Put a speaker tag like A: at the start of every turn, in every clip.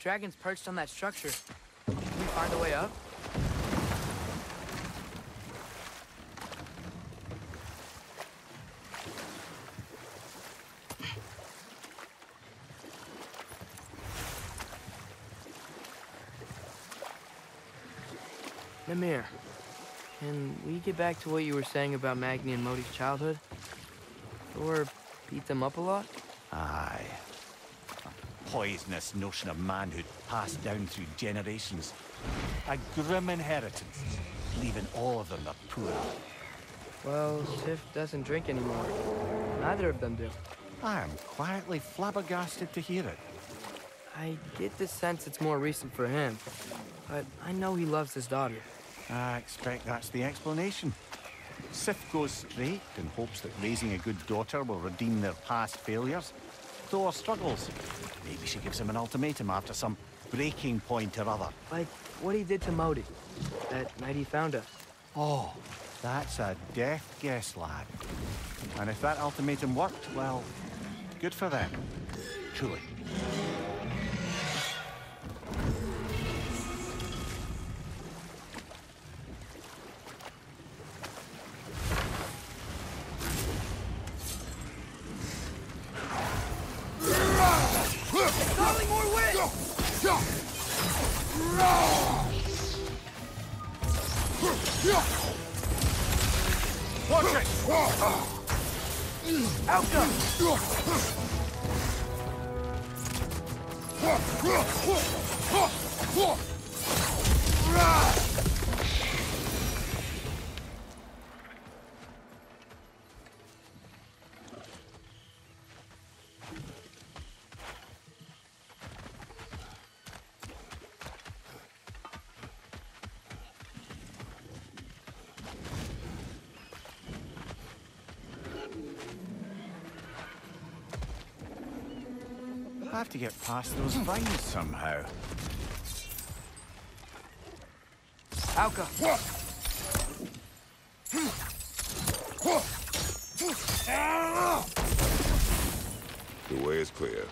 A: dragon's perched on that structure. Can we find a way up? Mimir, can we get back to what you were saying about Magni and Modi's childhood? Thor beat them up a lot?
B: Aye. A poisonous notion of manhood passed down through generations. A grim inheritance, leaving all of them the poorer.
A: Well, Sif doesn't drink anymore. Neither of them do.
B: I am quietly flabbergasted to hear it.
A: I get the sense it's more recent for him, but I know he loves his daughter.
B: I expect that's the explanation. Sif goes straight in hopes that raising a good daughter will redeem their past failures. Thor struggles. Maybe she gives him an ultimatum after some breaking point or other.
A: Like what he did to Modi, that night he found us.
B: Oh, that's a deft guess, lad. And if that ultimatum worked, well, good for them. Truly.
A: Calling more wind!
B: Watch it!
A: Outcome!
B: I have to get past those vines somehow.
A: Alka!
C: The way is clear.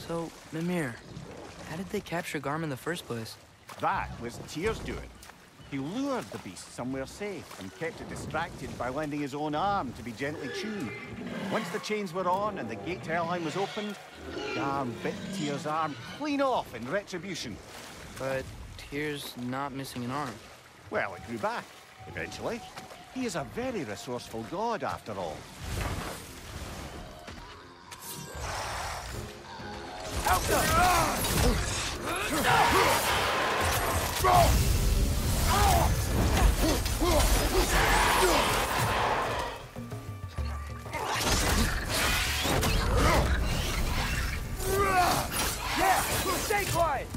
A: So, Mimir, how did they capture Garm in the first place?
B: That was Tyr's doing. He lured the beast somewhere safe and kept it distracted by lending his own arm to be gently tuned. Once the chains were on and the gate to Helheim was opened, Garm bit Tyr's arm clean off in retribution.
A: But Tyr's not missing an arm.
B: Well, it grew back, eventually. He is a very resourceful god, after all.
A: Yeah! Stay quiet!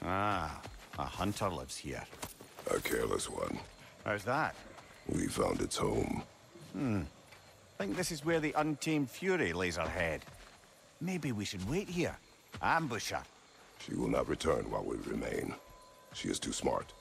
B: Ah, a hunter lives here.
C: A careless one.
B: How's that?
C: We found its home.
B: Think this is where the untamed fury lays her head. Maybe we should wait here. Ambush her.
C: She will not return while we remain. She is too smart.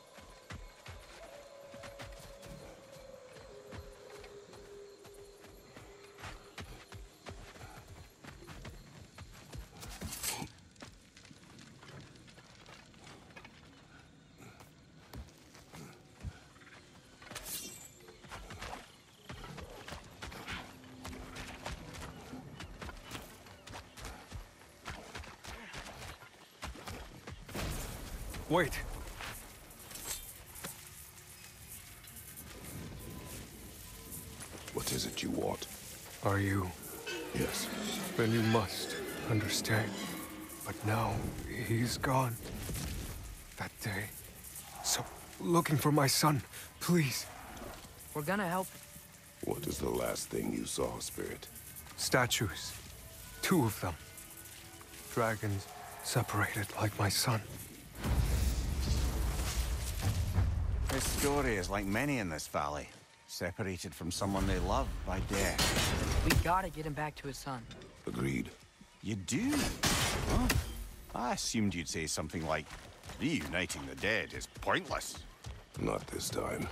D: Wait.
C: What is it you want?
D: Are you?
C: Yes.
D: Then you must understand. But now, he's gone. That day. So, looking for my son, please.
A: We're gonna help.
C: What is the last thing you saw, Spirit?
D: Statues. 2 of them. Dragons separated like my son.
B: His story is like many in this valley. Separated from someone they love by death.
A: We gotta get him back to his son.
C: Agreed.
B: You do? Huh? I assumed you'd say something like, reuniting the dead is pointless.
C: Not this time.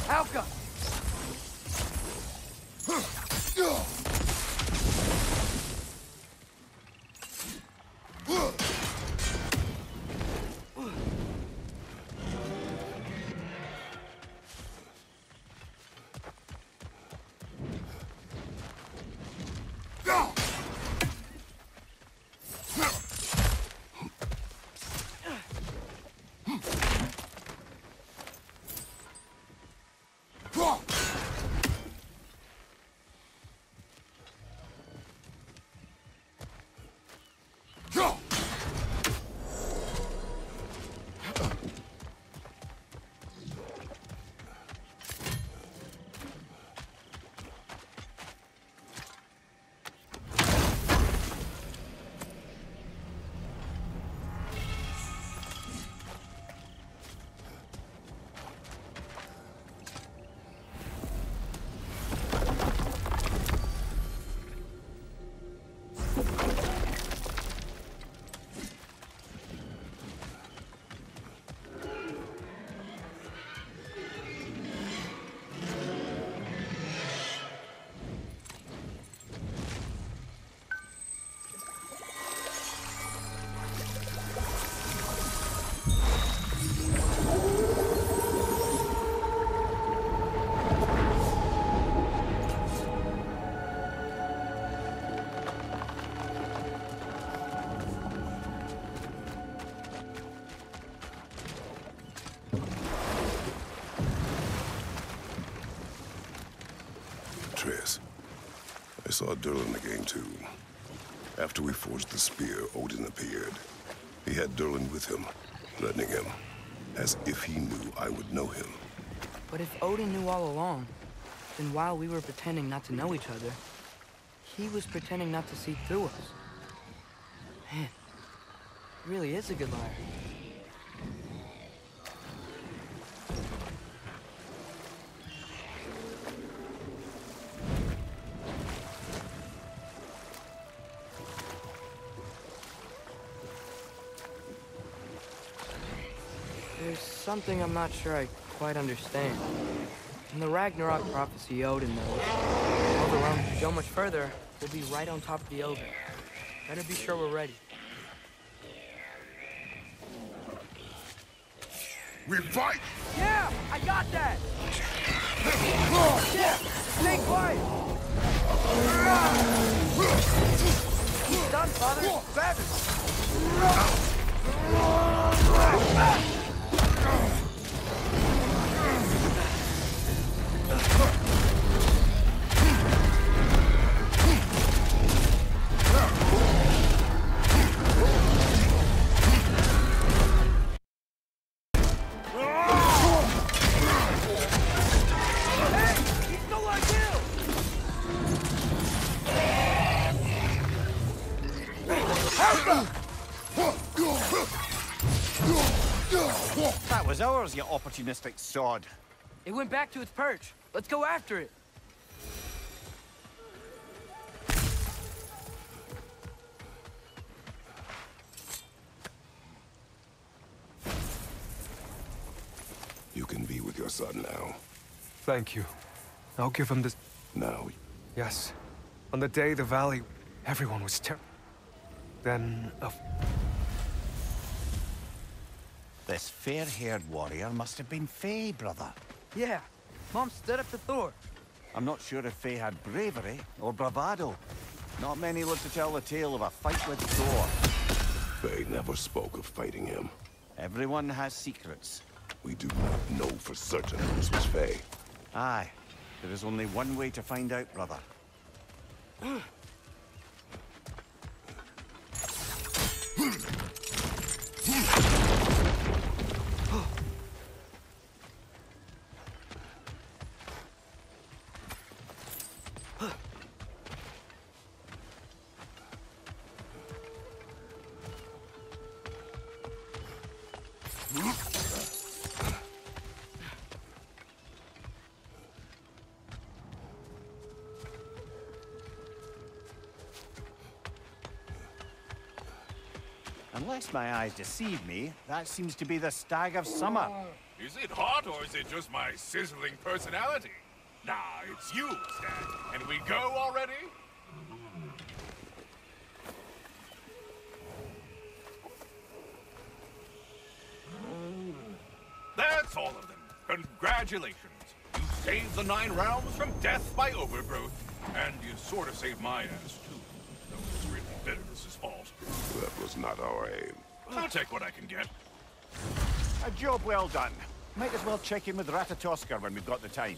A: Alka!
C: I saw Durlin again, too. After we forged the spear, Odin appeared. He had Durlin with him, threatening him, as if he knew I would know him.
A: But if Odin knew all along, then while we were pretending not to know each other, he was pretending not to see through us. Man, he really is a good liar. There's something I'm not sure I quite understand. In the Ragnarok prophecy, Odin knows. While the realms go much further, we'll be right on top of the ocean. Better be sure we're ready.
C: We fight!
A: Yeah, I got that! Yeah, stay quiet! He's done, Father. Grab him!
B: That was ours, you opportunistic sod.
A: It went back to its perch. Let's go after it.
C: You can be with your son now.
D: Thank you. I'll give him this.
C: Now,
D: Yes. On the day the valley, everyone was Then,
B: This fair-haired warrior must have been Faye, brother.
A: Yeah, Mom stood up to Thor.
B: I'm not sure if Faye had bravery or bravado. Not many live to tell the tale of a fight with Thor.
C: They never spoke of fighting him.
B: Everyone has secrets.
C: We do not know for certain if this was Faye.
B: Aye. There is only one way to find out, brother. Unless my eyes deceive me, that seems to be the Stag of Summer.
E: Is it hot, or is it just my sizzling personality? Nah, it's you, Stag. And we go already? That's all of them. Congratulations. You saved the 9 realms from death by overgrowth. And you sort of saved my ass, too. Though it's really Bitterness's fault.
C: That was not our aim.
E: I'll take what I can get.
B: A job well done. Might as well check in with Ratatoskr when we've got the time.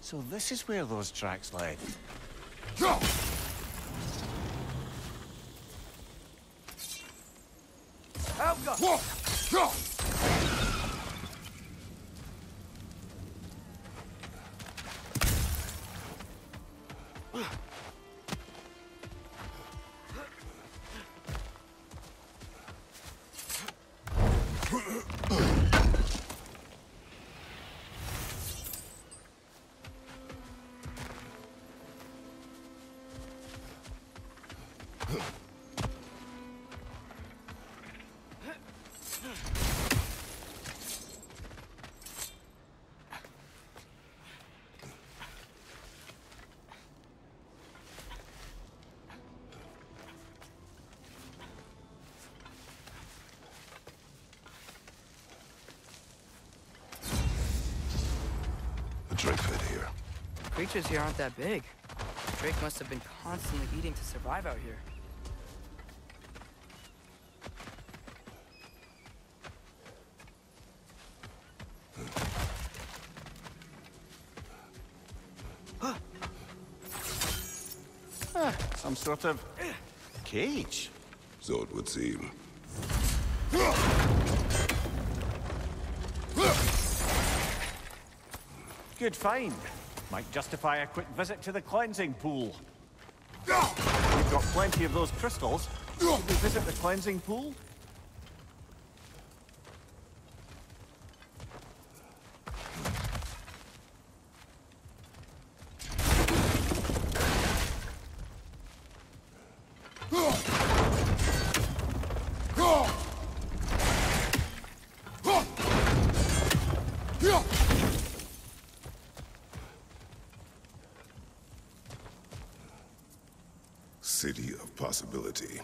B: So this is where those tracks led.
C: The Drake fed here.
A: Creatures here aren't that big. Drake must have been constantly eating to survive out here.
B: Some sort of cage.
C: So it would seem.
B: Good find. Might justify a quick visit to the cleansing pool. We've got plenty of those crystals. Should we visit the cleansing pool?
C: City of Possibility.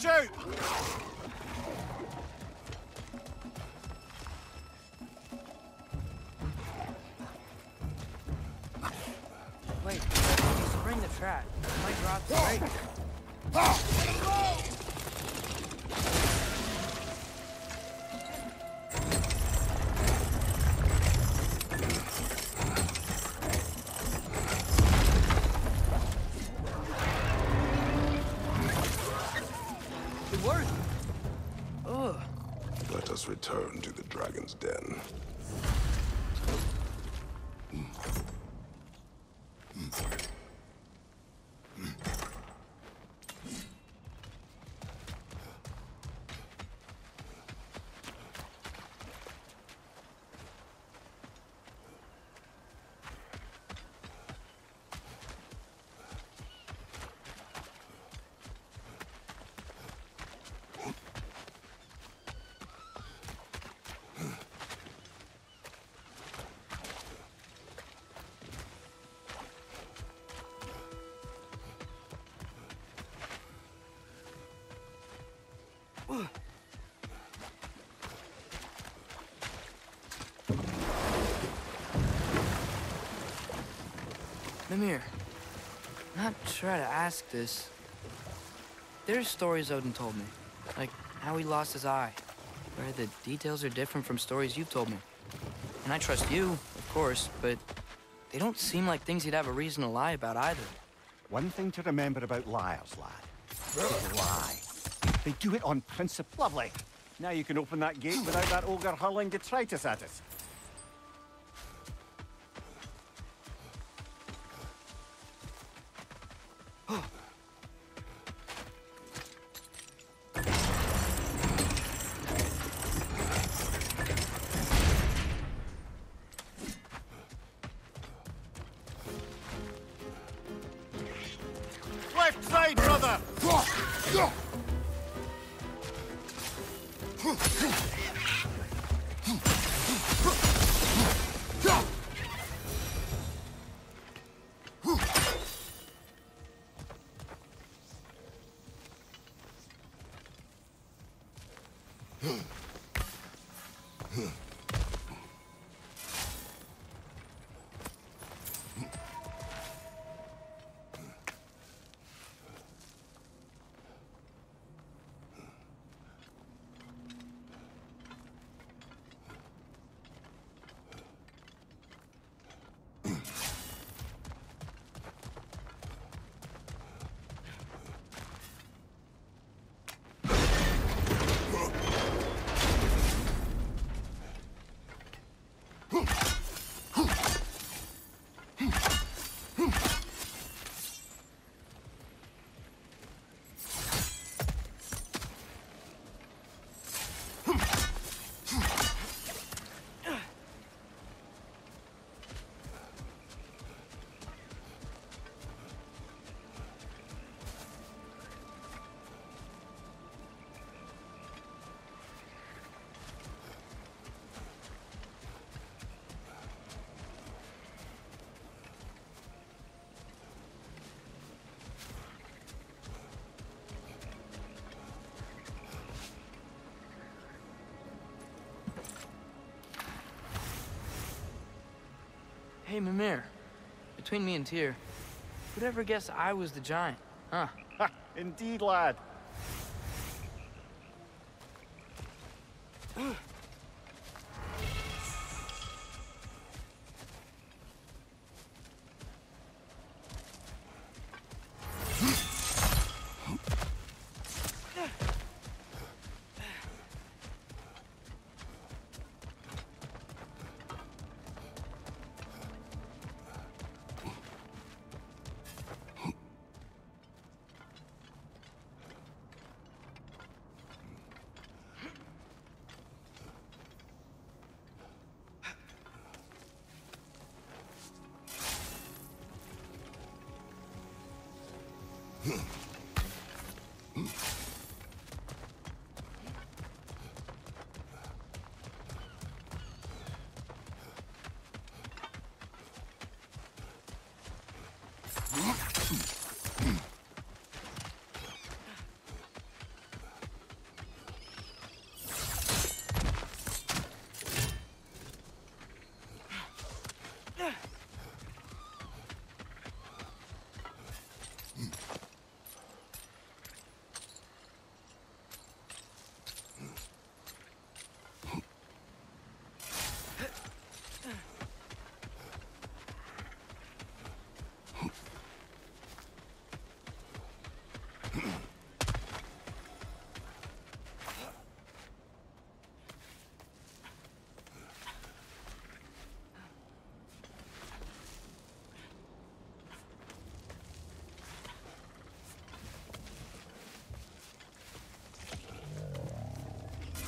B: Watch out!
A: Wait, you spring the trap. It might drop the break. It worked. Ugh.
C: Let us return to the dragon's den.
A: Mimir, not sure how to ask this. There's stories Odin told me, like how he lost his eye, where the details are different from stories you've told me. And I trust you, of course, but they don't seem like things he'd have a reason to lie about either.
B: One thing to remember about liars, lad. They lie. They do it on principle. Lovely. Now you can open that gate without that ogre hurling detritus at us. Left side, brother!
A: Hey, Mimir, between me and Tyr, who'd ever guess I was the giant, huh?
B: Indeed, lad.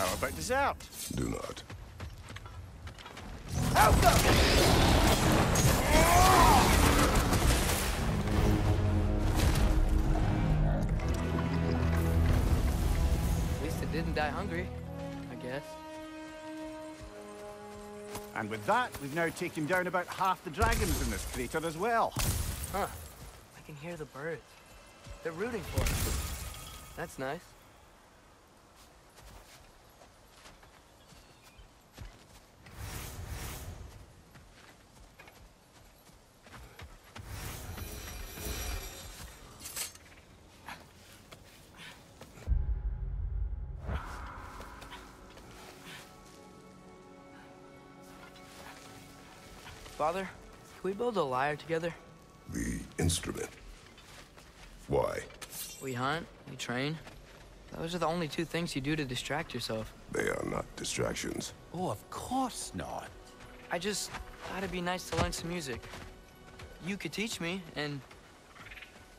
B: How about dessert?
C: Do not.
A: At least it didn't die hungry, I guess.
B: And with that, we've now taken down about half the dragons in this crater as well.
A: Huh. I can hear the birds. They're rooting for us. That's nice. Father, can we build a lyre together?
C: The instrument. Why?
A: We hunt, we train. Those are the only two things you do to distract yourself.
C: They are not distractions.
B: Oh, of course not.
A: I just thought it'd be nice to learn some music. You could teach me, and...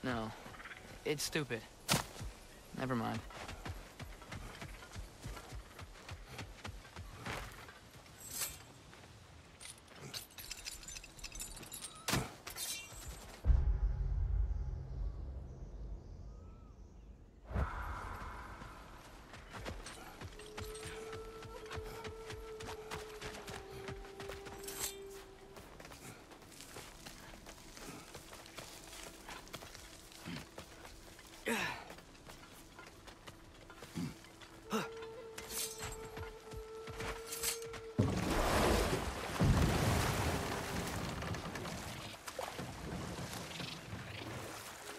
A: No, it's stupid. Never mind.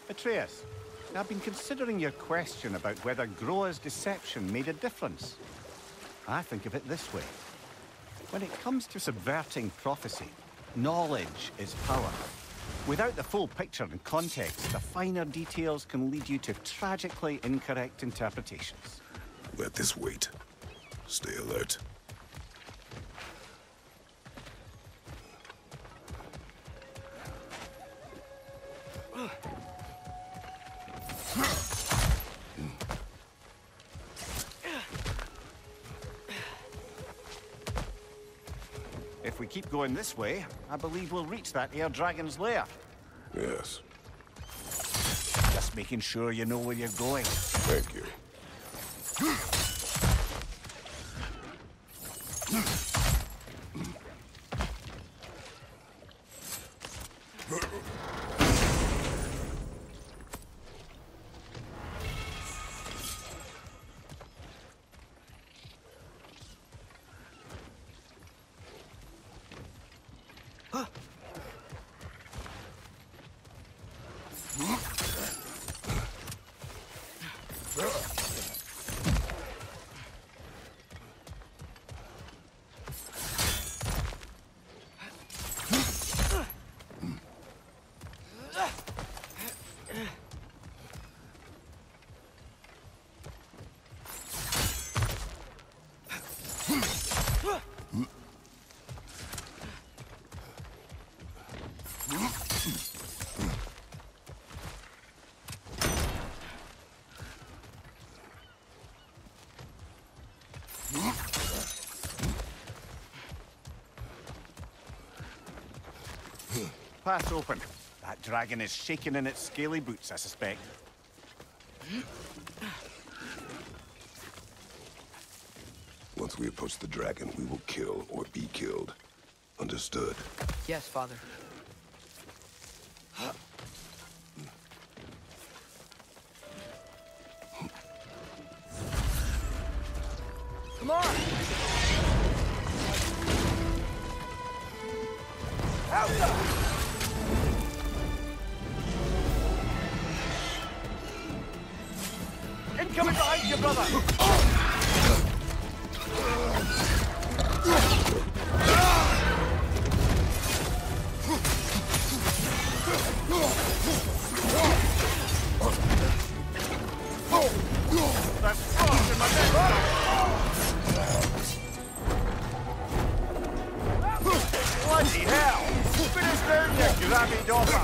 B: Atreus, I've been considering your question about whether Groa's deception made a difference. I think of it this way. When it comes to subverting prophecy, knowledge is power. Without the full picture and context, the finer details can lead you to tragically incorrect interpretations.
C: Let this wait. Stay alert.
B: If we keep going this way, I believe we'll reach that air dragon's lair.
C: Yes.
B: Just making sure you know where you're going.
C: Thank you.
B: Path open. That dragon is shaking in its scaly boots, I suspect.
C: Once we approach the dragon, we will kill or be killed. Understood?
A: Yes, Father. Come on!
B: Incoming behind you, brother! That's frost in my neck! Bloody hell! Finish down, you grabby daughter!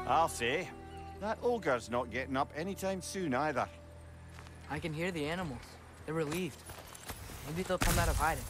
B: I'll say. That ogre's not getting up anytime soon either.
A: I can hear the animals. They're relieved. Maybe they'll come out of hiding.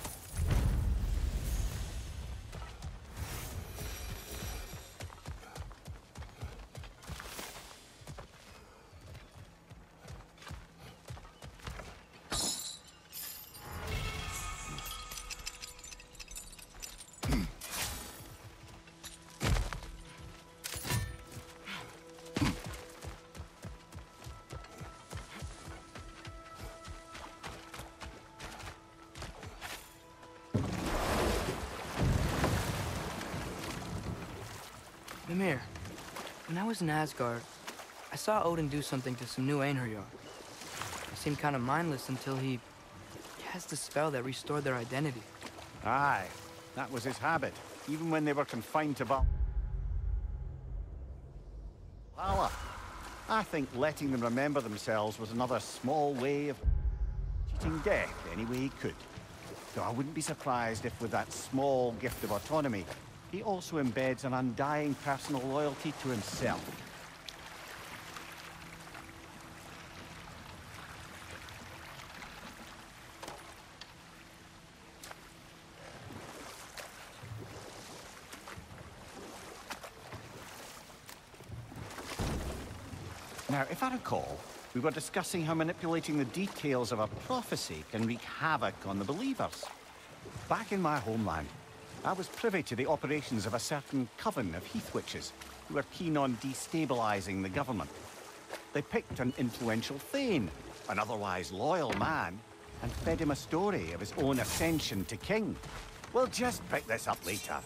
A: Mimir, when I was in Asgard, I saw Odin do something to some new Einherjar. They seemed kind of mindless until he cast a spell that restored their identity.
B: Aye, that was his habit, even when they were confined to Valhalla. I think letting them remember themselves was another small way of cheating death any way he could. So I wouldn't be surprised if with that small gift of autonomy, he also embeds an undying personal loyalty to himself. Now, if I recall, we were discussing how manipulating the details of a prophecy can wreak havoc on the believers. Back in my homeland, I was privy to the operations of a certain coven of heath witches who were keen on destabilizing the government. They picked an influential thane, an otherwise loyal man, and fed him a story of his own ascension to king. We'll just pick this up later.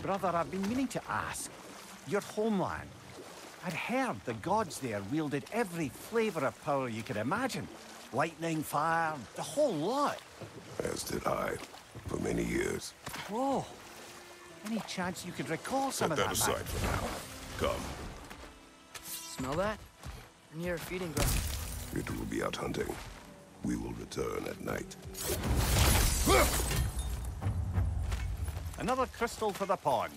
B: Brother, I've been meaning to ask. Your homeland. I'd heard the gods there wielded every flavor of power you could imagine. Lightning, fire, the whole lot.
C: As did I, for many years.
B: Whoa. Any chance you could recall some
C: Set
B: of
C: that
B: that
C: aside
B: magic?
C: for now. Come.
A: Smell that? We're near a feeding ground.
C: It will be out hunting. We will return at night.
B: Another crystal for the pond.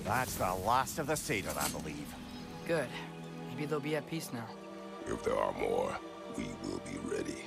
B: That's the last of the satyr, I believe.
A: Good. Maybe they'll be at peace now.
C: If there are more, we will be ready.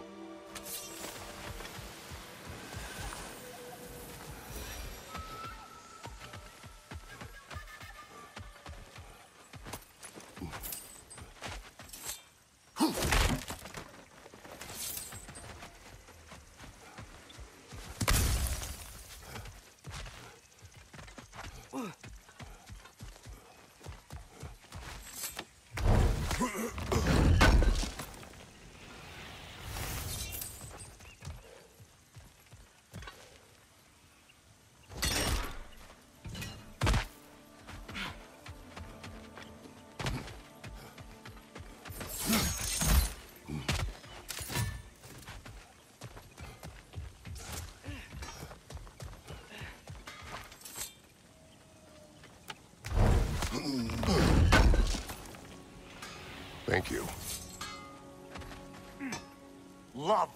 C: Thank you.
B: Love.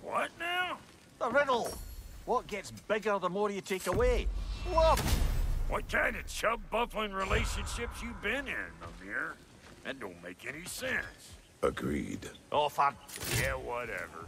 E: What now?
B: The riddle. What gets bigger the more you take away? Love.
E: What kind of chub-buffling relationships you been in, Amir? That don't make any sense.
C: Agreed.
B: Oh, for...
E: Yeah, whatever.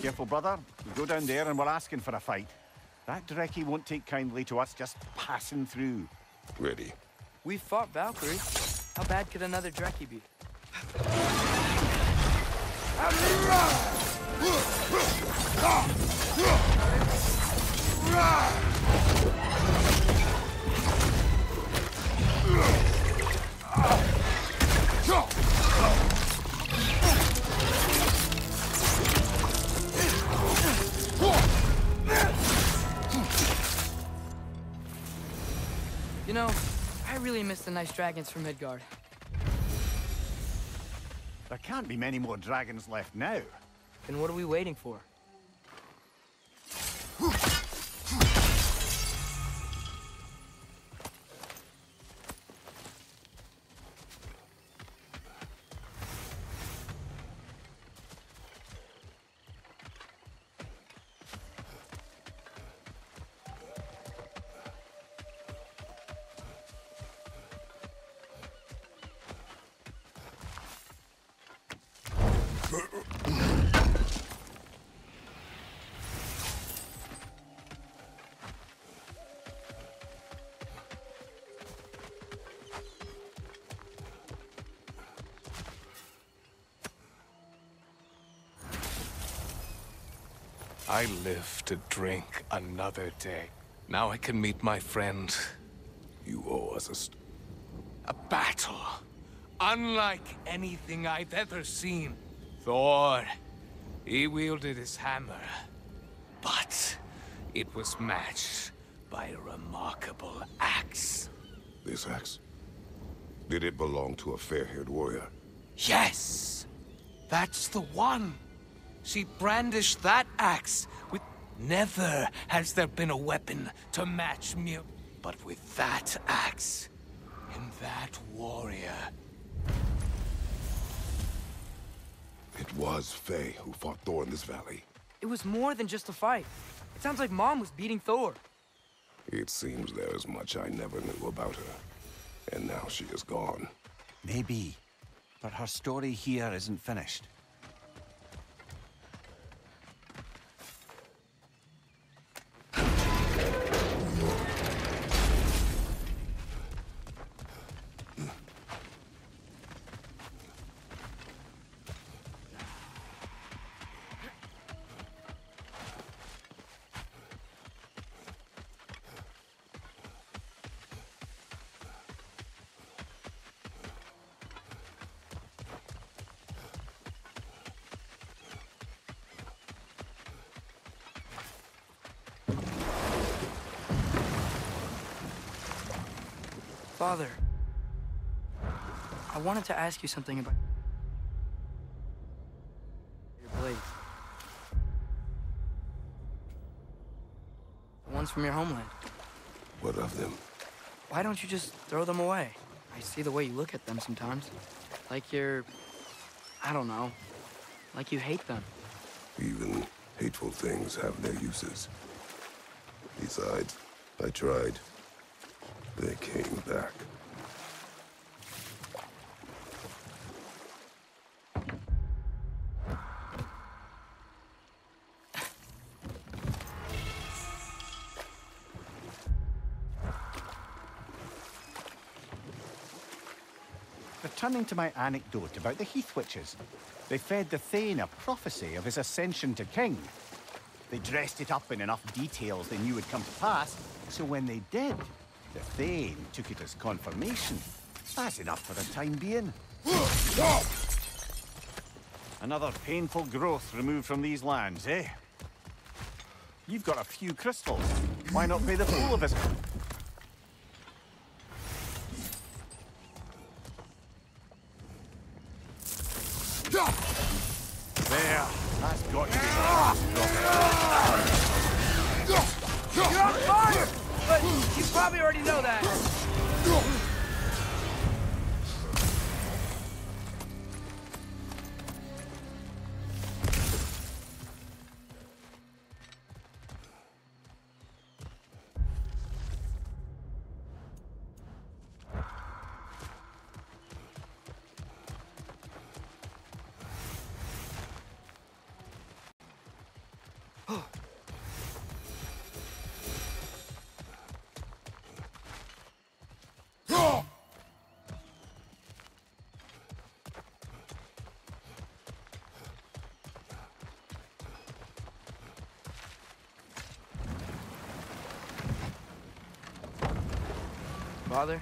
B: Careful, brother. We go down there and we're asking for a fight. That Drekkie won't take kindly to us just passing through.
C: Ready.
A: We fought Valkyrie. How bad could another Drekkie be? You know, I really miss the nice dragons from Midgard.
B: There can't be many more dragons left now.
A: Then what are we waiting for?
F: I live to drink another day. Now I can meet my friend.
C: You owe us
F: A battle. Unlike anything I've ever seen. Thor, he wielded his hammer. But it was matched by a remarkable axe.
C: This axe? Did it belong to a fair-haired warrior?
F: Yes! That's the one! She brandished that axe with... Never has there been a weapon to match me. But with that axe, and that warrior...
C: It was Faye who fought Thor in this valley.
A: It was more than just a fight. It sounds like Mom was beating Thor.
C: It seems there is much I never knew about her. And now she is gone.
B: Maybe. But her story here isn't finished.
A: Father, I wanted to ask you something about your blades. The ones from your homeland.
C: What of them?
A: Why don't you just throw them away? I see the way you look at them sometimes. Like you're... I don't know. Like you hate them.
C: Even hateful things have their uses. Besides, I tried. They came back.
B: Returning to my anecdote about the Heath Witches, they fed the Thane a prophecy of his ascension to king. They dressed it up in enough details they knew would come to pass, so when they did, the Thane took it as confirmation. That's enough for the time being. Another painful growth removed from these lands, eh? You've got a few crystals. Why not pay the fool a visit? There, that's got to be
A: You're on fire! But you probably already know that. Father,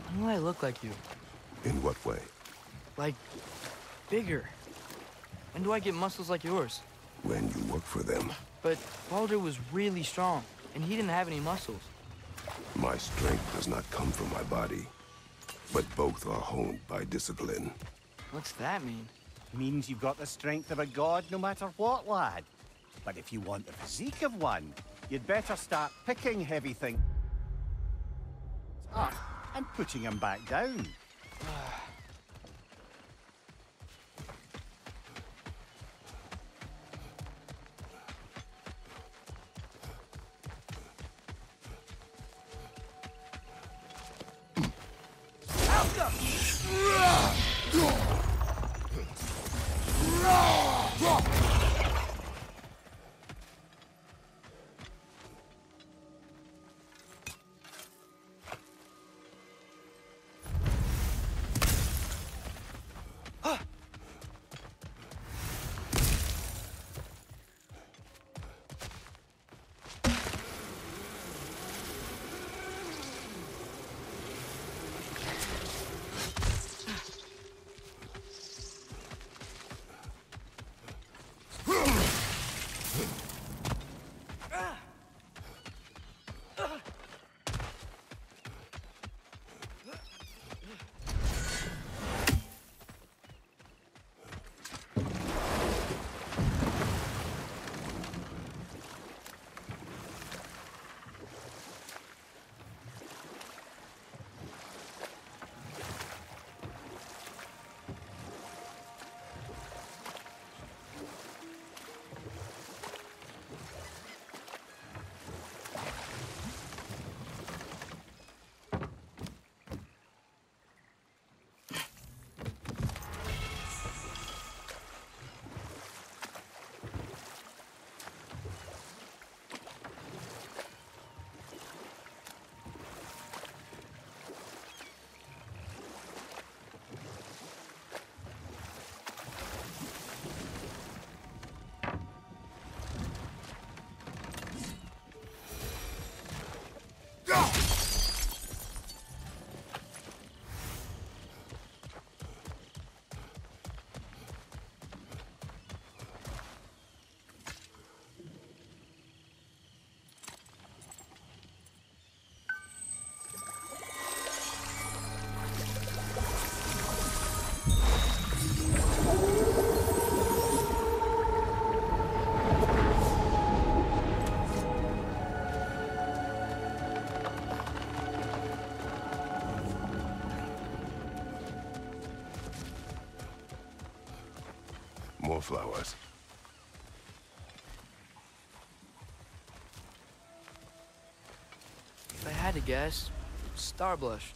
A: when will I look like you?
C: In what way?
A: Like, bigger. When do I get muscles like yours?
C: When you work for them.
A: But Baldur was really strong, and he didn't have any muscles.
C: My strength does not come from my body, but both are honed by discipline.
A: What's that mean?
B: Means you've got the strength of a god no matter what, lad. But if you want the physique of one, you'd better start picking heavy things up and putting them back down.
C: More flowers.
A: If I had to guess, Starblush.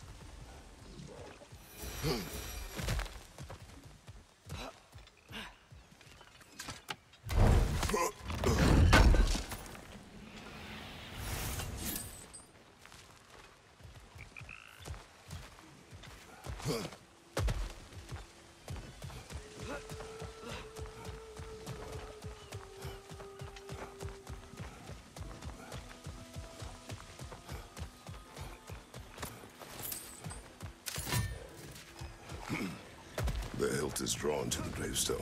C: The hilt is drawn to the gravestone.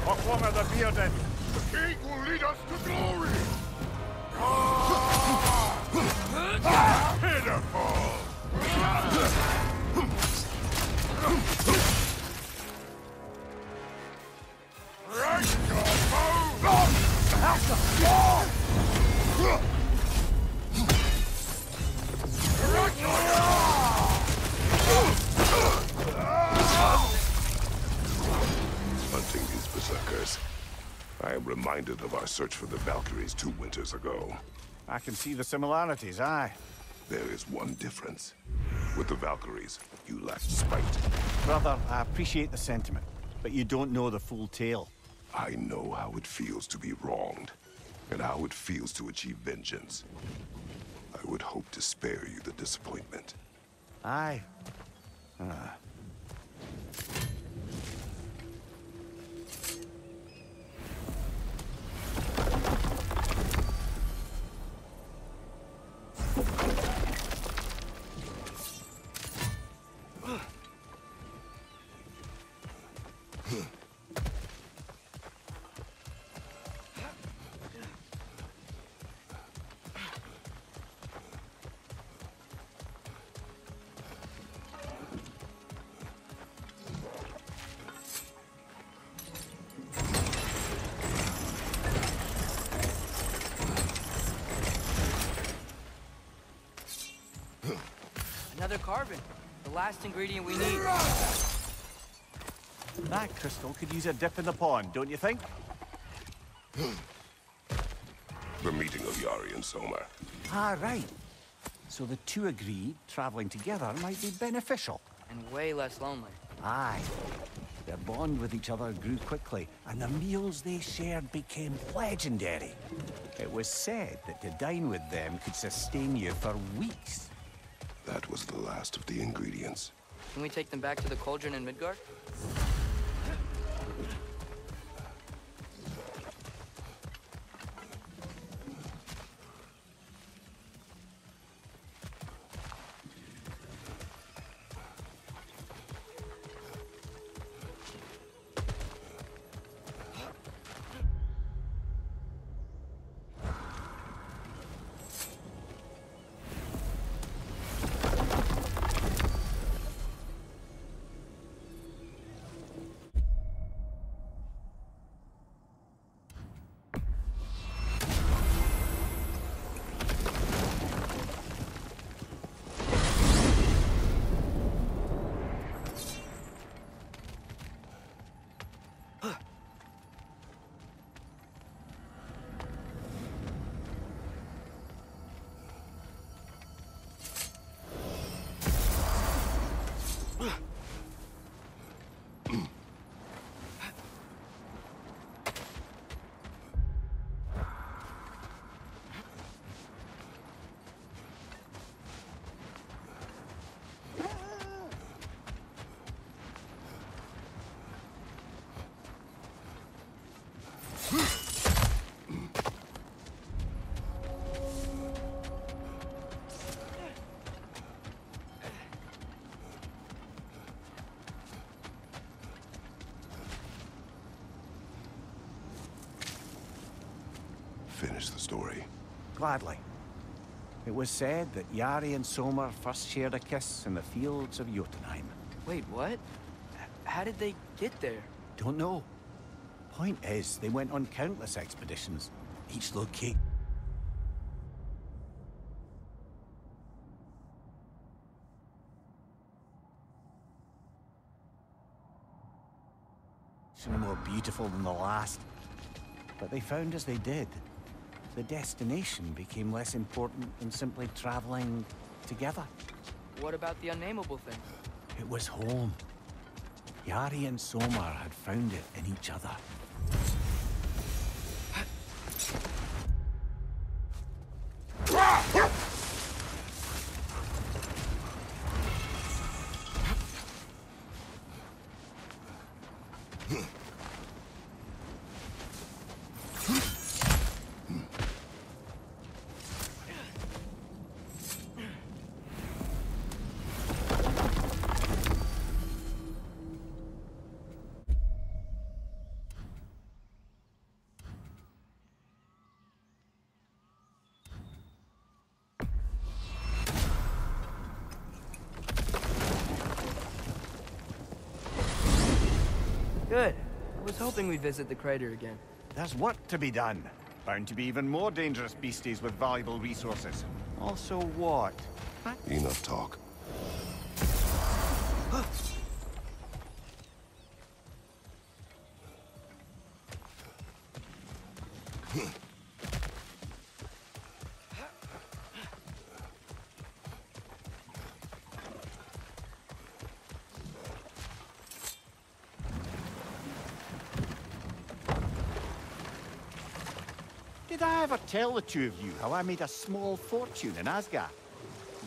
B: Proclaim the bearded.
E: The king will lead us to glory! Pitiful! Right
C: Hunting these berserkers. I am reminded of our search for the Valkyries 2 winters ago.
B: I can see the similarities, aye.
C: There is one difference. With the Valkyries, you lacked spite.
B: Brother, I appreciate the sentiment, but you don't know the full tale.
C: I know how it feels to be wronged, and how it feels to achieve vengeance. I would hope to spare you the disappointment.
B: Aye.
A: Another carbon. The last ingredient we need.
B: That crystal could use a dip in the pond, don't you think?
C: The meeting of Yari and Soma.
B: Ah, right. So the two agreed traveling together might be beneficial.
A: And way less lonely.
B: Aye. Their bond with each other grew quickly, and the meals they shared became legendary. It was said that to dine with them could sustain you for weeks.
C: That was the last of the ingredients.
A: Can we take them back to the cauldron in Midgard?
C: Finish the story.
B: Gladly. It was said that Yari and Sommer first shared a kiss in the fields of Jotunheim.
A: Wait, what? How did they get there?
B: Don't know. Point is, they went on countless expeditions, each location more beautiful than the last. But they found as they did, the destination became less important than simply traveling together.
A: What about the unnameable thing?
B: It was home. Yari and Sommer had found it in each other.
A: Good. I was hoping we'd visit the crater again.
B: There's work to be done. Bound to be even more dangerous beasties with valuable resources. Also what?
C: Enough talk.
B: Did I ever tell the two of you how I made a small fortune in Asgard?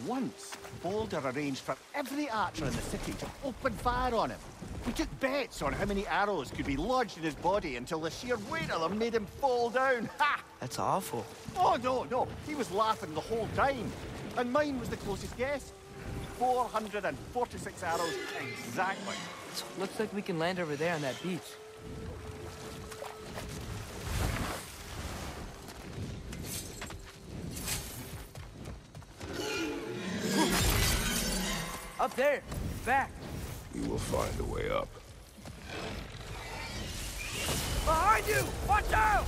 B: Once, Balder arranged for every archer in the city to open fire on him. We took bets on how many arrows could be lodged in his body until the sheer weight of them made him fall down. Ha!
A: That's awful.
B: Oh, no. He was laughing the whole time. And mine was the closest guess. 446 arrows exactly.
A: Looks like we can land over there on that beach. Up there! Back!
C: You will find a way up.
A: Behind you! Watch out!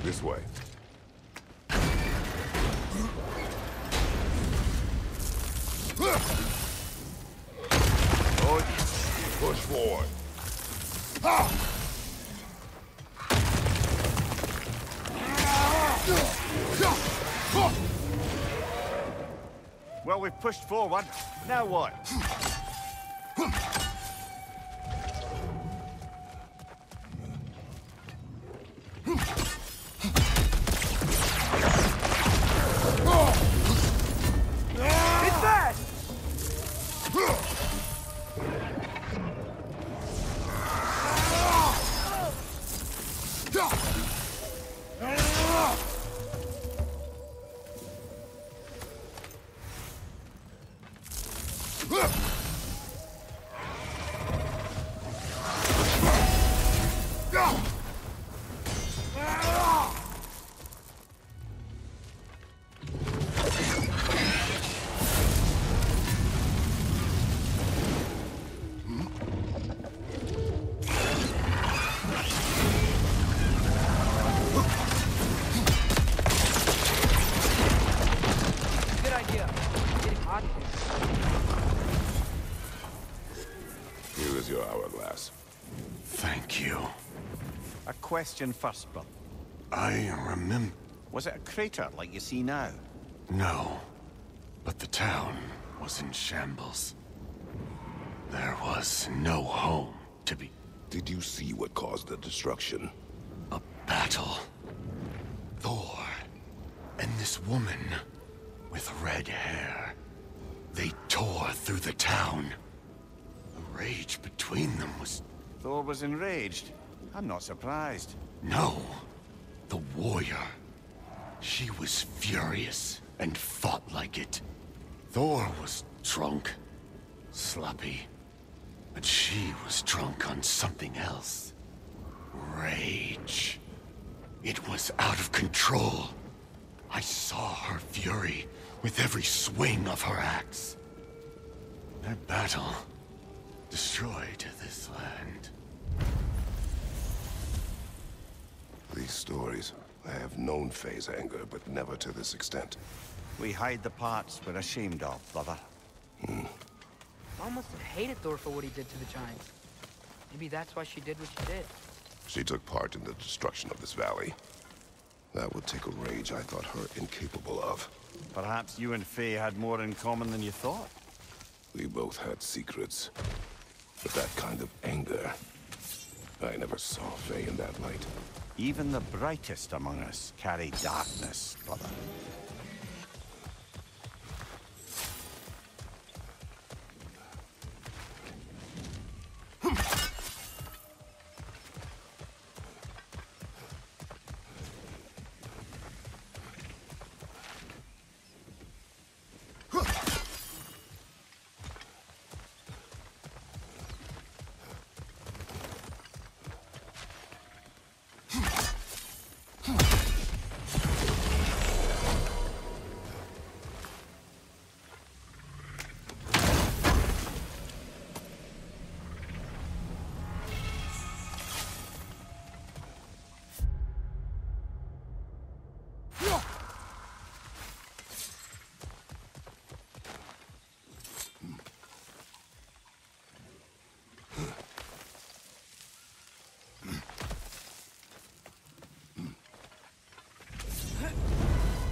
C: This way. Push forward.
B: Well, we've pushed forward. Now what?
C: Here's your hourglass.
G: Thank you.
B: A question first, brother.
G: I remember...
B: Was it a crater like you see now?
G: No, but the town was in shambles. There was no home to be...
C: Did you see what caused the destruction?
G: A battle. Thor and this woman with red hair. They tore through the town. The rage between them was...
B: Thor was enraged. I'm not surprised.
G: No. The warrior. She was furious and fought like it. Thor was drunk. Sloppy. But she was drunk on something else. Rage. It was out of control. I saw her fury with every swing of her axe. Their battle destroyed this land.
C: These stories, I have known Faye's anger, but never to this extent.
B: We hide the parts we're ashamed of, brother.
A: Mom must have hated Thor for what he did to the giants. Maybe that's why she did what she did.
C: She took part in the destruction of this valley. That would take a rage I thought her incapable of.
B: Perhaps you and Faye had more in common than you thought.
C: We both had secrets. But that kind of anger... I never saw Faye in that light.
B: Even the brightest among us carry darkness, brother.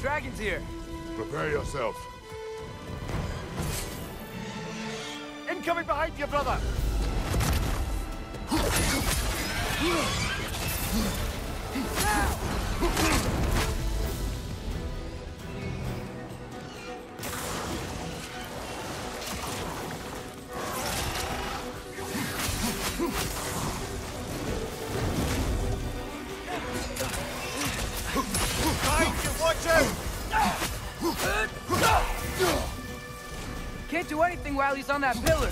A: Dragon's here!
C: Prepare yourself.
B: Incoming behind you, brother!
A: Can't do anything while he's on that pillar.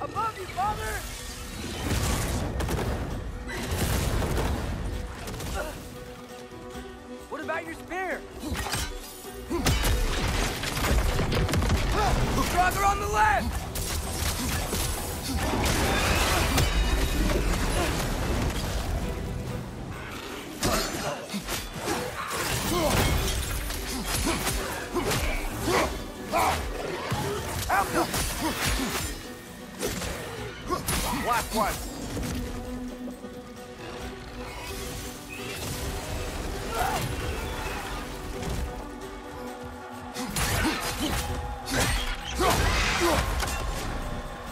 A: Above you, father! What about your spear? Stronger on the left!
B: Last one!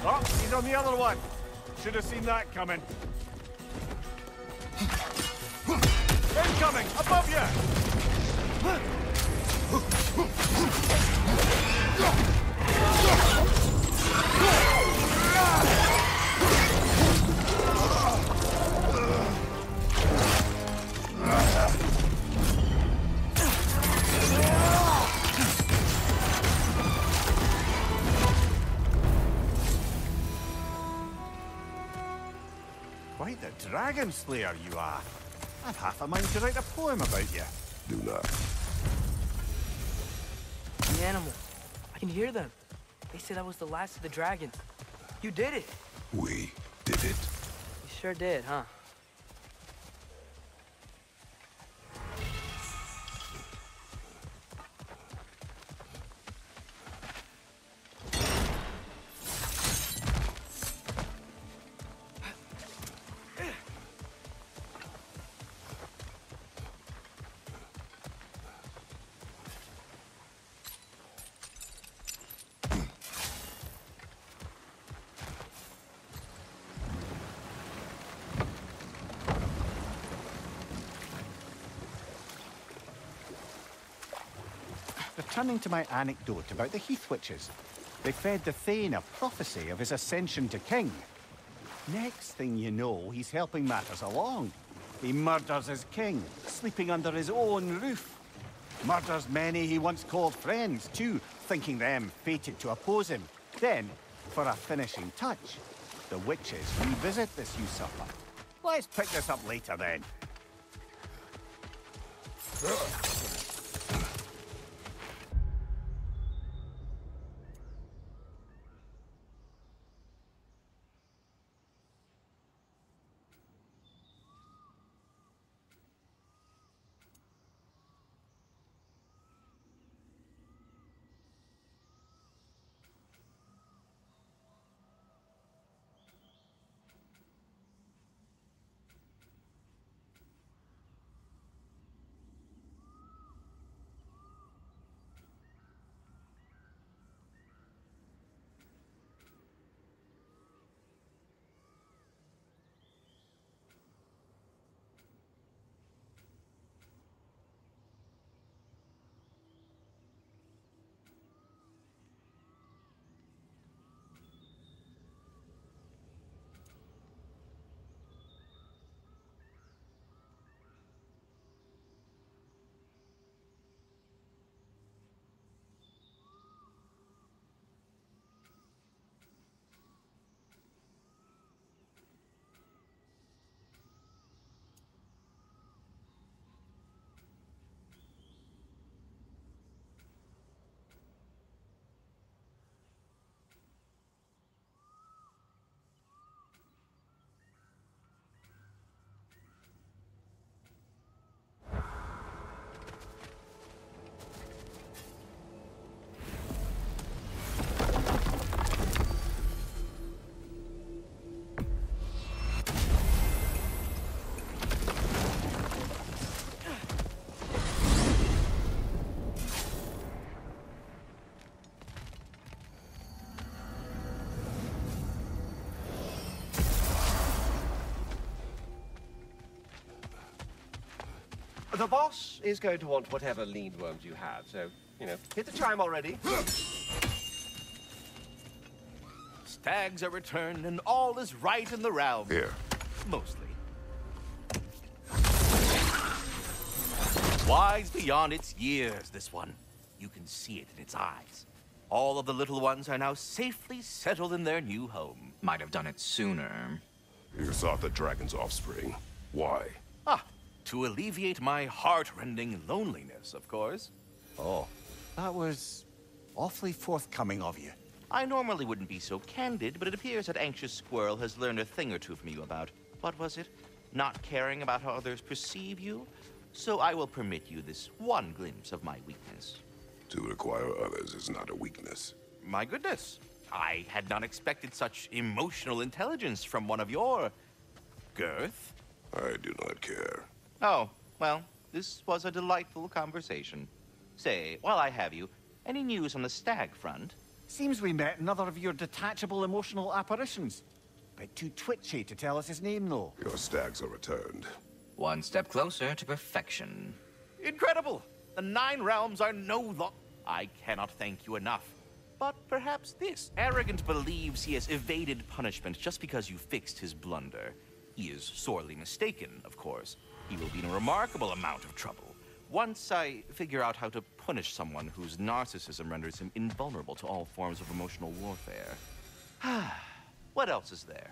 B: Oh, he's on the other one. Should have seen that coming. Incoming! Above you! Quite the dragon slayer you are. I've half a mind to write a poem about you.
C: Do not.
A: The animals. I can hear them. They said I was the last of the dragons. You did it.
C: We did it.
A: You sure did, huh?
B: returning to my anecdote about the Heath Witches. They fed the Thane a prophecy of his ascension to king. Next thing you know, he's helping matters along. He murders his king, sleeping under his own roof. Murders many he once called friends, too, thinking them fated to oppose him. Then, for a finishing touch, the witches revisit this usurper. Let's pick this up later, then.
H: The boss is going to want whatever lean worms you have, so, hit the chime already.
E: Stags are returned and all is right in the realm.
C: Here.
E: Mostly. Wise beyond its years, this one. You can see it in its eyes. All of the little ones are now safely settled in their new home.
I: Might have done it sooner.
C: You sought the dragon's offspring. Why?
E: To alleviate my heart-rending loneliness, of course.
B: Oh, that was awfully forthcoming of you.
E: I normally wouldn't be so candid, but it appears that Anxious Squirrel has learned a thing or two from you about, what was it? Not caring about how others perceive you? So I will permit you this one glimpse of my weakness.
C: To acquire others is not a weakness.
E: My goodness. I had not expected such emotional intelligence from one of your... girth.
C: I do not care.
E: Oh, well, this was a delightful conversation. Say, while I have you, any news on the stag front?
B: Seems we met another of your detachable emotional apparitions. Bit too twitchy to tell us his name, though.
C: Your stags are returned.
I: One step closer to perfection.
E: Incredible! The 9 realms are no longer... I cannot thank you enough. But perhaps this arrogant believes he has evaded punishment just because you fixed his blunder. He is sorely mistaken, of course. He will be in a remarkable amount of trouble. Once I figure out how to punish someone whose narcissism renders him invulnerable to all forms of emotional warfare. What else is there?